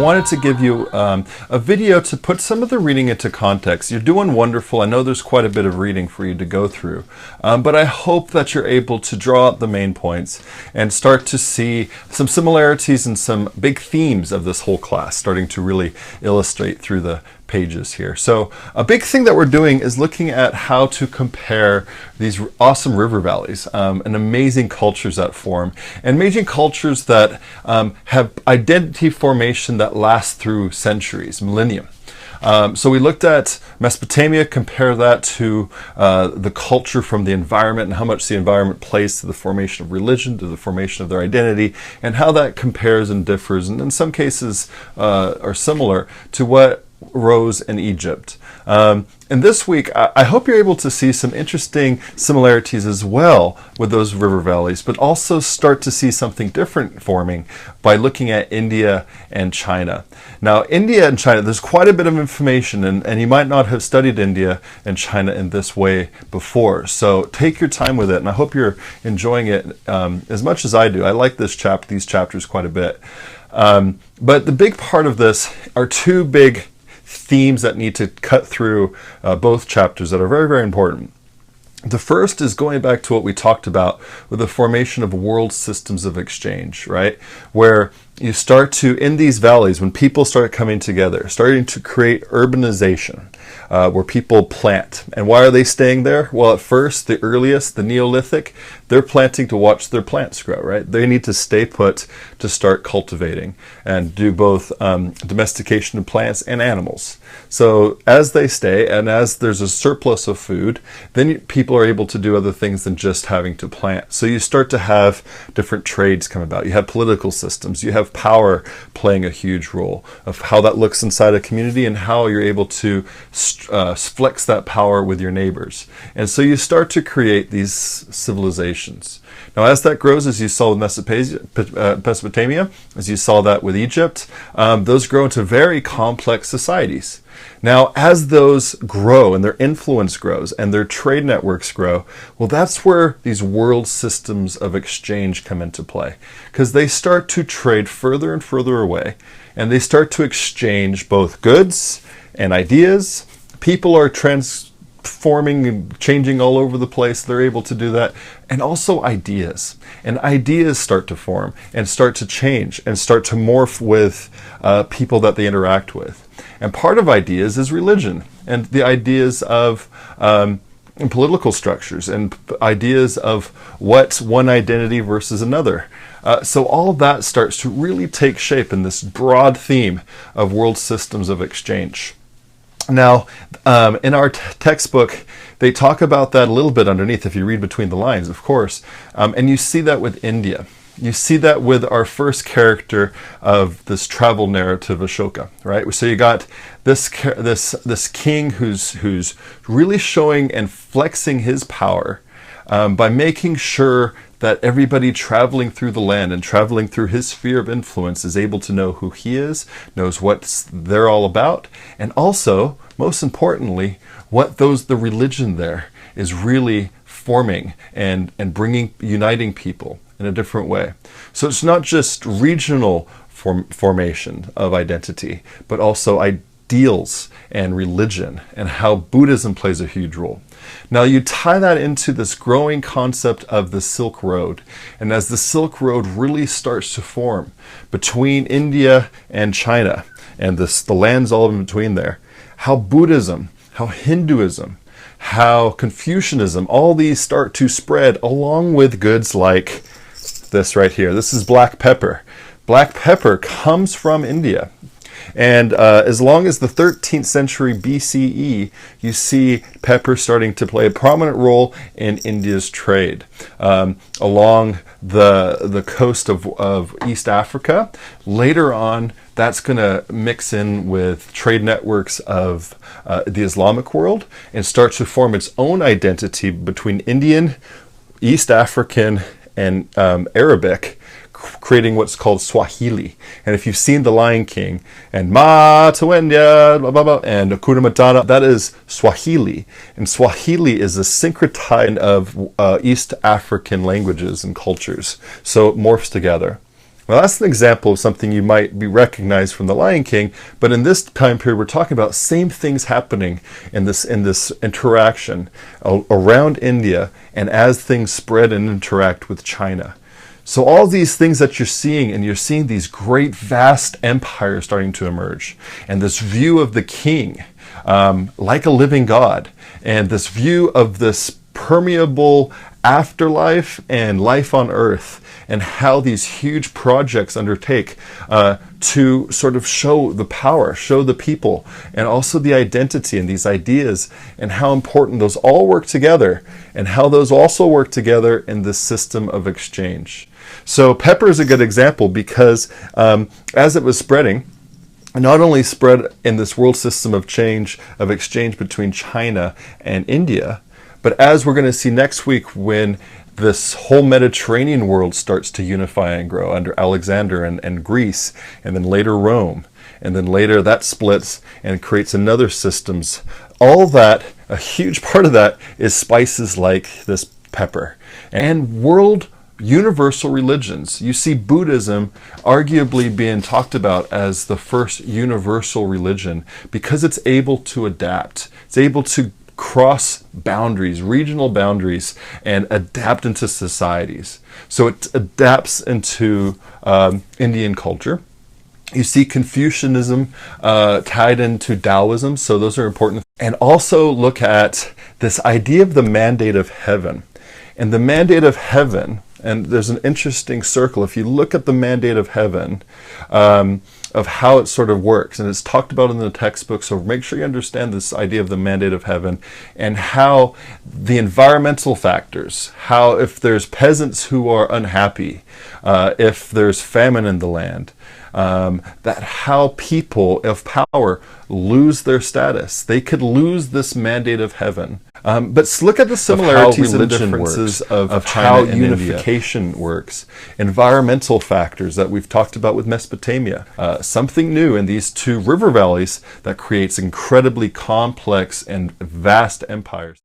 wanted to give you a video to put some of the reading into context. You're doing wonderful. I know there's quite a bit of reading for you to go through, but I hope that you're able to draw out the main points and start to see some similarities and some big themes of this whole class starting to really illustrate through the pages here. So a big thing that we're doing is looking at how to compare these awesome river valleys and amazing cultures that form, and amazing cultures that have identity formation that lasts through centuries, millennium. So we looked at Mesopotamia, compare that to the culture from the environment and how much the environment plays to the formation of religion, to the formation of their identity, and how that compares and differs, and in some cases are similar to what rose in Egypt. And this week, I hope you're able to see some interesting similarities as well with those river valleys, but also start to see something different forming by looking at India and China. Now, India and China, there's quite a bit of information, and you might not have studied India and China in this way before. So take your time with it, and I hope you're enjoying it as much as I do. I like these chapters quite a bit. But the big part of this are two big themes that need to cut through both chapters that are very, very important. The first is going back to what we talked about with the formation of world systems of exchange, right? Where you start to, in these valleys, when people start coming together, starting to create urbanization, where people plant. And why are they staying there? Well, at first, the earliest, the Neolithic, they're planting to watch their plants grow, right? They need to stay put to start cultivating and do both domestication of plants and animals. So as they stay, and as there's a surplus of food, then people are able to do other things than just having to plant. So you start to have different trades come about. You have political systems. You have power playing a huge role of how that looks inside a community and how you're able to flex that power with your neighbors. And so you start to create these civilizations. Now, as that grows, as you saw with Mesopotamia, as you saw that with Egypt, those grow into very complex societies. Now, as those grow and their influence grows and their trade networks grow, well, that's where these world systems of exchange come into play, because they start to trade further and further away, and they start to exchange both goods and ideas. People are transforming and changing all over the place. They're able to do that. And also ideas. And ideas start to form and start to change and start to morph with people that they interact with. And part of ideas is religion and the ideas of political structures and ideas of what's one identity versus another. So all of that starts to really take shape in this broad theme of world systems of exchange. Now, in our textbook, they talk about that a little bit underneath, if you read between the lines, of course. And you see that with India. You see that with our first character of this travel narrative, Ashoka, right? So you got this king who's really showing and flexing his power by making sure that everybody traveling through the land and traveling through his sphere of influence is able to know who he is, knows what they're all about, and also, most importantly, what the religion there is really forming and uniting people in a different way. So it's not just regional formation of identity, but also ideals and religion, and how Buddhism plays a huge role. Now you tie that into this growing concept of the Silk Road, and as the Silk Road really starts to form between India and China, and the lands all in between there, how Buddhism, how Hinduism, how Confucianism, all these start to spread along with goods like this right here. This is black pepper. Black pepper comes from India. And as long as the 13th century BCE, you see pepper starting to play a prominent role in India's trade. Along the coast of East Africa, later on, that's going to mix in with trade networks of the Islamic world and start to form its own identity between Indian, East African, and Arabic, creating what's called Swahili. And if you've seen The Lion King and Ma Tuendia, blah, blah, blah, and Hakuna Matata, that is Swahili. And Swahili is a syncretized of East African languages and cultures. So it morphs together. Well, that's an example of something you might be recognized from The Lion King, but in this time period, we're talking about same things happening in this interaction around India, and as things spread and interact with China. So all these things that you're seeing, and you're seeing these great, vast empires starting to emerge, and this view of the king like a living God, and this view of this permeable afterlife and life on earth, and how these huge projects undertake to sort of show the power, show the people, and also the identity and these ideas, and how important those all work together, and how those also work together in this system of exchange. So pepper is a good example because as it was spreading, not only spread in this world system of exchange between China and India, but as we're going to see next week, when this whole Mediterranean world starts to unify and grow under Alexander and Greece, and then later Rome, and then later that splits and creates another systems. All that, a huge part of that, is spices like this pepper. And world universal religions. You see Buddhism arguably being talked about as the first universal religion because it's able to adapt. It's able to cross boundaries, regional boundaries, and adapt into societies. So it adapts into Indian culture. You see Confucianism tied into Taoism, so those are important. And also look at this idea of the mandate of heaven. And the mandate of heaven, and there's an interesting circle. If you look at the mandate of heaven, of how it sort of works, and it's talked about in the textbook, so make sure you understand this idea of the mandate of heaven, and how the environmental factors, how if there's peasants who are unhappy, if there's famine in the land, that how people of power lose their status. They could lose this mandate of heaven. But look at the similarities and differences of how unification works. Environmental factors that we've talked about with Mesopotamia. Something new in these two river valleys that creates incredibly complex and vast empires.